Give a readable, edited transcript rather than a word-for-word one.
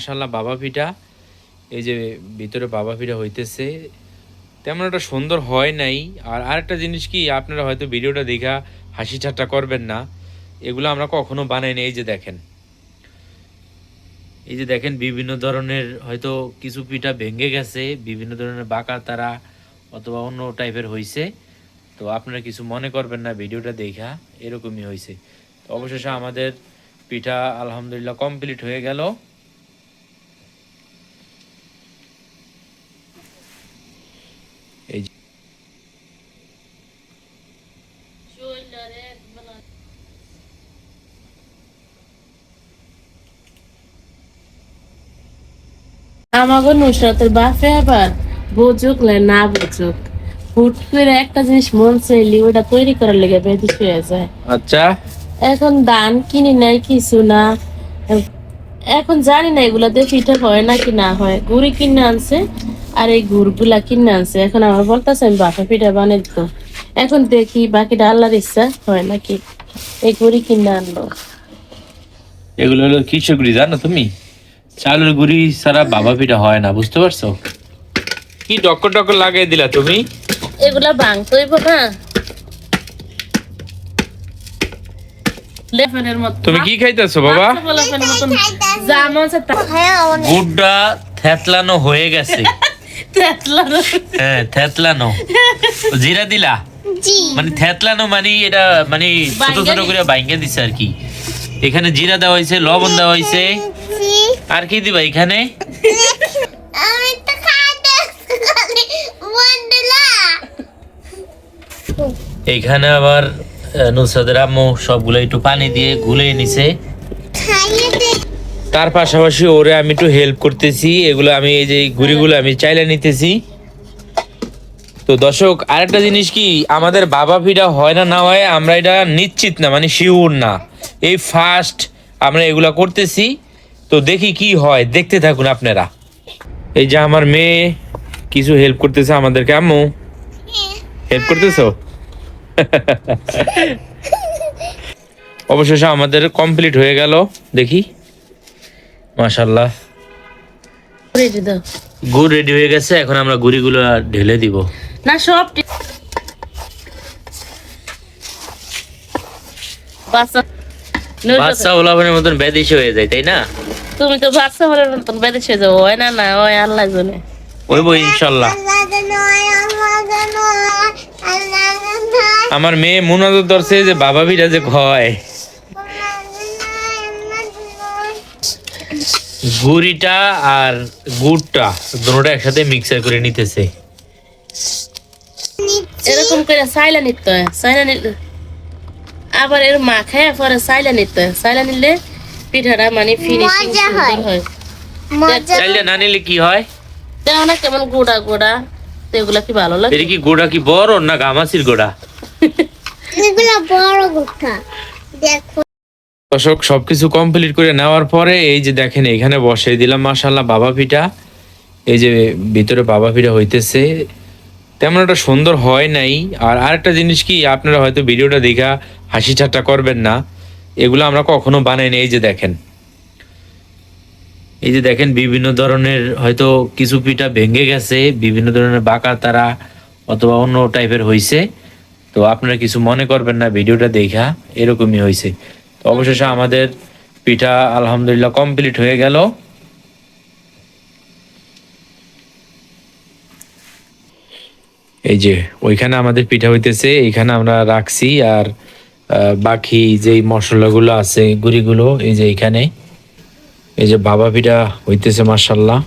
মাশাআল্লাহ বাবা পিঠা, এই যে ভিতরে বাবা পিঠা হইতেছে, তেমন একটা সুন্দর হয় নাই। আর আরেকটা জিনিস কি, আপনারা হয়তো ভিডিওটা দেখা হাসি ঠাট্টা করবেন না, এগুলো আমরা কখনো বানাই না। এই যে দেখেন বিভিন্ন ধরনের হয়তো কিছু পিঠা ভেঙে গেছে, বিভিন্ন ধরনের বাঁকা তারা অথবা অন্য টাইপের হয়েছে। তো আপনারা কিছু মনে করবেন না, ভিডিওটা দেখা এরকমই হয়েছে। তো অবশেষে আমাদের পিঠা আলহামদুলিল্লাহ কমপ্লিট হয়ে গেল। এই যে আমাগো নুসরাতের বাপে আবার বুঝুক না বুঝুক, হুট করে একটা জিনিস মন চাইলি ওটা তৈরি করার লেগে বেদিস হয়ে যায়। আচ্ছা, এখন ধান কিনি নাই কিছু না, এখন জানি না এগুলা দিয়ে পিঠা হয় নাকি না হয়। গুড়ি কিনে আনছে আর এই গুড়গুলা কিনে আনছে, এখন আমার বলতেছে আমি বাপা পিঠা বানাই দিত। এখন দেখি বাকিটা আল্লাহর ইচ্ছা হয় নাকি। এই গুড়ি কিনে আনলো। এগুলো হলো কিসের গুড়ি জানো তুমি? চালের গুড়ি ছাড়া বাবা পিঠা হয় না, বুঝতে পারছো? কি ডক্কর ডক্কর লাগিয়ে দিলা তুমি? এগুলা ভাঙতে হইব না। তুমি কি খাইতেছো বাবা? গুড়টা থেতলানো হয়ে গেছে। হ্যাঁ, থেতলানো। জিরা দিলা? মানে থেতলানো মানে এটা মানে ছোট ছোট করে বাইঙ্গা দিছে আর কি। এখানে জিরা দেওয়া হয়েছে, লবণ দেওয়া হয়েছে, আর কি দিবা এখানে? এখানে আবার নুসরাতের আম্মু সবগুলো একটু পানি দিয়ে গুলে নিছে। তার পাশাপাশি ওরে আমি একটু হেল্প করতেছি। এগুলো আমি এই যে গুড়িগুলো আমি চাইলে নিতেছি। তো দর্শক, আরেকটা জিনিস কি, আমাদের বাবা পিঠা হয় না না হয় আমরা এটা নিশ্চিত না, মানে শিওর না। এই ফার্স্ট আমরা এগুলা করতেছি, তো দেখি কি হয়, দেখতে থাকুন আপনারা। এই যে আমার মেয়ে কিছু হেল্প করতেছে আমাদেরকে। আম্মু হেল্প করতেছো? অবশেষে আমাদের কমপ্লিট হয়ে গেল, দেখি মাশাআল্লাহ গুড় রেডি হয়ে গেছে। এখন আমরা গুড়িগুলো ঢেলে দিব না সব বাচ্চা ওলাভনের মতন বেদিশে হয়ে যায়, তাই না? তুমি তো বাচ্চা হলে মতন বেদেশে যাবো, হয় না? না হয় আল্লাহ জানে, হইব ইনশাল্লাহ। আমার মেয়ে মুনাজত ধরছে যে বাবা পিঠা যে হয়। গুড়িটা আর গুড়টা দুটোটা একসাথে মিক্সার করে নিতেছে। এরকম করে সাইলা নিতে হয়, সাইলা নিলে আবার এর মাখায় পরে সাইলা নিতে হয়। সাইলা নিলে পিঠাটা মানে ফিনিশিং সুন্দর হয়। চাইলে না নিলে কি হয় দেখো না কেমন গোড়া গোড়া, তো এগুলা কি ভালো লাগে? এটা কি গোড়া কি বড় না গামাসির গোড়া? এগুলা বড় গোটা দেখো। দর্শক, সবকিছু কমপ্লিট করে নেওয়ার পরে এই যে দেখেন এখানে বসিয়ে দিলাম মাশাআল্লাহ বাবা পিঠা। এই যে ভিতরে বাবা পিঠা হইতেছে, তেমন একটা সুন্দর হয় নাই। আর আরেকটা জিনিস কি, আপনারা হয়তো ভিডিওটা দেখা হাসি ঠাট্টা করবেন না, এগুলো আমরা কখনো বানাই না। এই যে দেখেন বিভিন্ন ধরনের হয়তো কিছু পিঠা ভেঙে গেছে, বিভিন্ন ধরনের বাঁকা তারা অথবা অন্য টাইপের হয়েছে। তো আপনারা কিছু মনে করবেন না, ভিডিওটা দেখা এরকমই হয়েছে। তো অবশেষে আমাদের পিঠা আলহামদুলিল্লাহ কমপ্লিট হয়ে গেল। এই যে ওইখানে আমাদের পিঠা হইতেছে, এইখানে আমরা রাখছি। আর বাকি যেই মশলাগুলো আছে গুঁড়িগুলো এই যে এইখানে, এই যে বাবা পিঠা হইতেছে মাশাআল্লাহ।